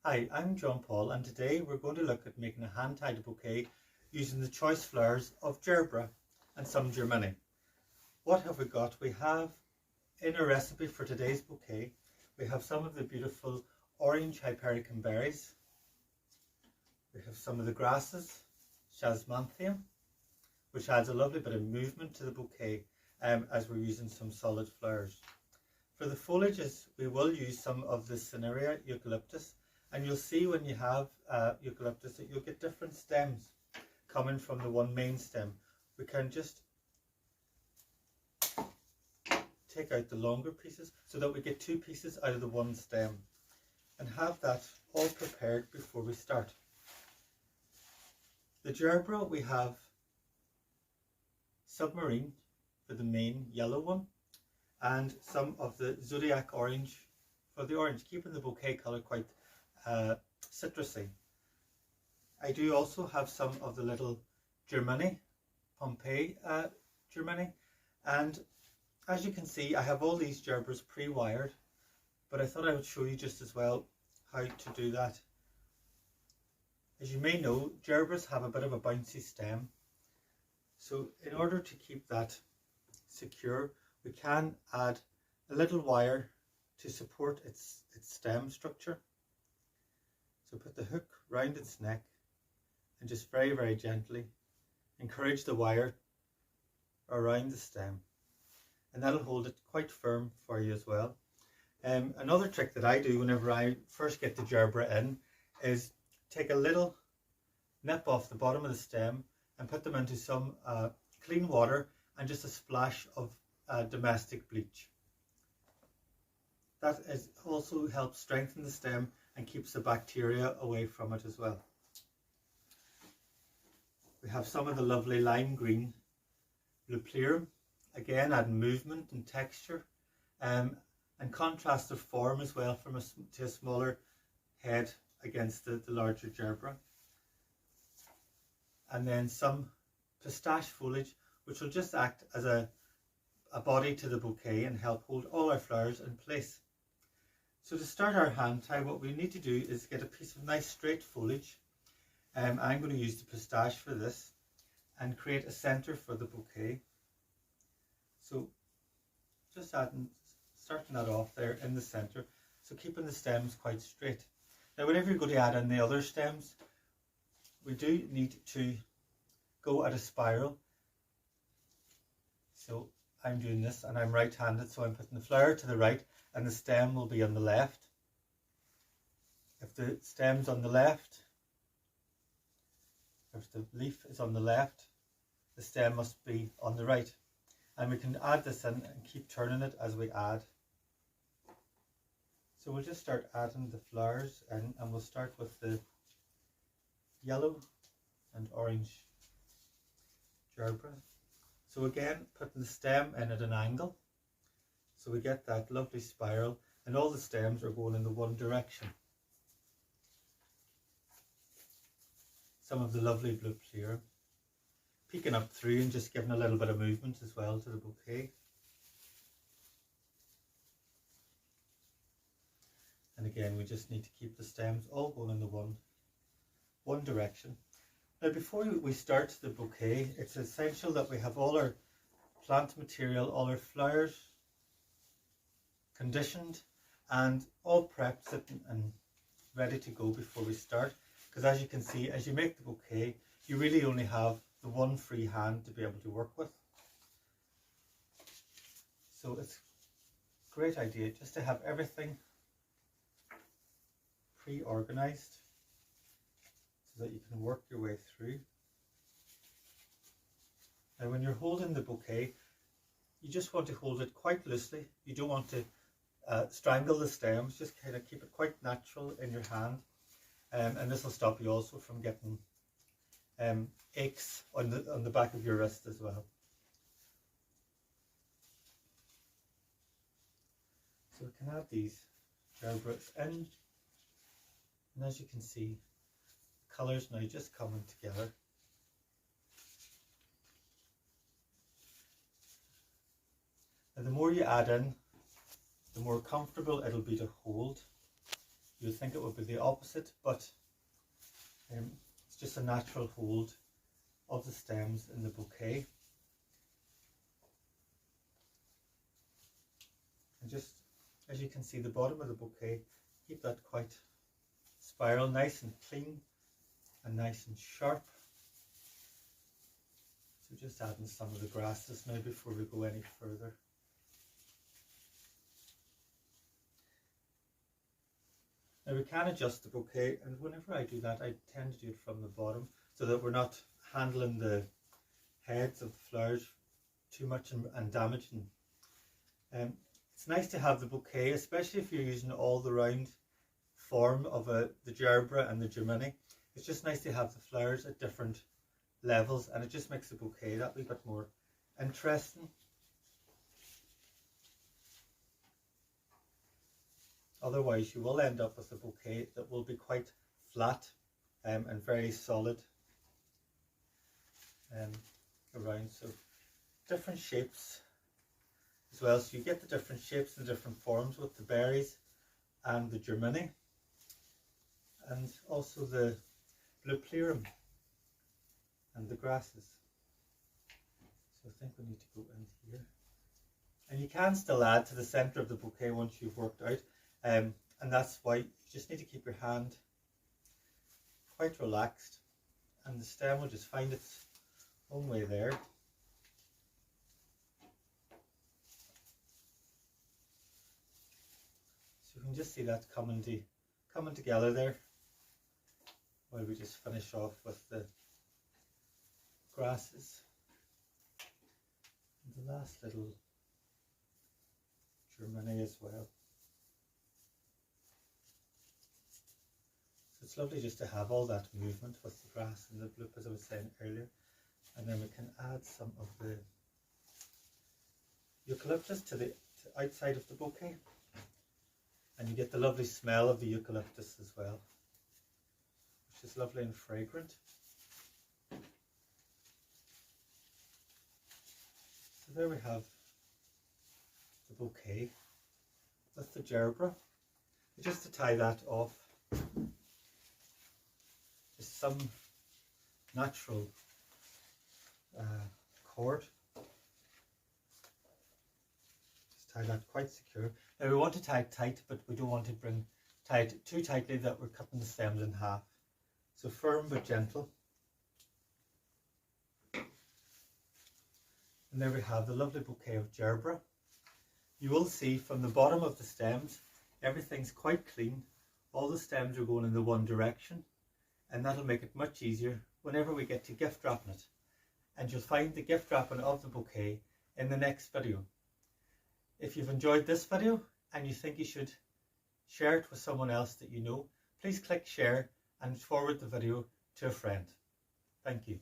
Hi, I'm John Paul, and today we're going to look at making a hand-tied bouquet using the choice flowers of gerbera and some germani. What have we got? We have, in a recipe for today's bouquet, we have some of the beautiful orange hypericum berries. We have some of the grasses, chasmanthium, which adds a lovely bit of movement to the bouquet as we're using some solid flowers. For the foliages, we will use some of the Cinerea eucalyptus. And you'll see when you have eucalyptus that you'll get different stems coming from the one main stem. We can just take out the longer pieces so that we get two pieces out of the one stem and have that all prepared before we start. The gerbera, we have submarine for the main yellow one and some of the zodiac orange for the orange, keeping the bouquet colour quite citrusy. I do also have some of the little germani, Pompeii germani, and as you can see I have all these gerberas pre-wired, but I thought I would show you just as well how to do that. As you may know, gerberas have a bit of a bouncy stem, so in order to keep that secure we can add a little wire to support its stem structure. So put the hook round its neck and just very, very gently encourage the wire around the stem, and that'll hold it quite firm for you as well. Another trick that I do whenever I first get the gerbera in is take a little nip off the bottom of the stem and put them into some clean water and just a splash of domestic bleach. That also helps strengthen the stem and keeps the bacteria away from it as well. We have some of the lovely lime green Bouquet, again adding movement and texture and contrast of form as well to a smaller head against the larger gerbera. And then some pistache foliage, which will just act as a body to the bouquet and help hold all our flowers in place. So to start our hand tie, what we need to do is get a piece of nice straight foliage. I'm going to use the pistache for this and create a centre for the bouquet. So just starting that off there in the centre, so keeping the stems quite straight. Now whenever you go to add in the other stems, we do need to go at a spiral. So I'm doing this and I'm right-handed, so I'm putting the flower to the right and the stem will be on the left. If the stem's on the left, if the leaf is on the left, the stem must be on the right. And we can add this in and keep turning it as we add. So we'll just start adding the flowers in, and we'll start with the yellow and orange gerbera. So again, putting the stem in at an angle, so we get that lovely spiral and all the stems are going in the one direction. Some of the lovely Bouquet peeking up through and just giving a little bit of movement as well to the bouquet. And again, we just need to keep the stems all going in the one direction. Now before we start the bouquet, it's essential that we have all our plant material, all our flowers conditioned and all prepped and ready to go before we start, because as you can see, as you make the bouquet you really only have the one free hand to be able to work with. So it's a great idea just to have everything pre-organized so that you can work your way through. Now when you're holding the bouquet, you just want to hold it quite loosely. You don't want to strangle the stems, just kind of keep it quite natural in your hand, and this will stop you also from getting aches on the back of your wrist as well. So we can add these gerberas in, and as you can see, the colours now just coming together. And the more you add in, the more comfortable it'll be to hold. You would think it would be the opposite, but it's just a natural hold of the stems in the bouquet. And just as you can see, the bottom of the bouquet, keep that quite spiral, nice and clean and nice and sharp. So just adding some of the grasses now before we go any further. Now we can adjust the bouquet, and whenever I do that I tend to do it from the bottom so that we're not handling the heads of the flowers too much and damaging. It's nice to have the bouquet, especially if you're using all the round form of the gerbera and the germani. It's just nice to have the flowers at different levels, and it just makes the bouquet that wee bit more interesting. Otherwise you will end up with a bouquet that will be quite flat and very solid around. So different shapes as well, so you get the different shapes and different forms with the berries and the germani, and also the blueplerum and the grasses. So I think we need to go in here, and you can still add to the center of the bouquet once you've worked out, and that's why you just need to keep your hand quite relaxed, and the stem will just find its own way there. So you can just see that coming together there, while we just finish off with the grasses and the last little germani as well. So it's lovely just to have all that movement with the grass and the bloop, as I was saying earlier, and then we can add some of the eucalyptus to the outside of the bouquet, and you get the lovely smell of the eucalyptus as well, which is lovely and fragrant. So there we have the bouquet with the gerbera. Just to tie that off, just some natural cord. Just tie that quite secure. Now we want to tie it tight, but we don't want to tie it too tightly that we're cutting the stems in half. So firm but gentle. And there we have the lovely bouquet of gerbera. You will see from the bottom of the stems, everything's quite clean. All the stems are going in the one direction, and that'll make it much easier whenever we get to gift wrapping it. And you'll find the gift wrapping of the bouquet in the next video. If you've enjoyed this video and you think you should share it with someone else that you know, please click share and forward the video to a friend. Thank you.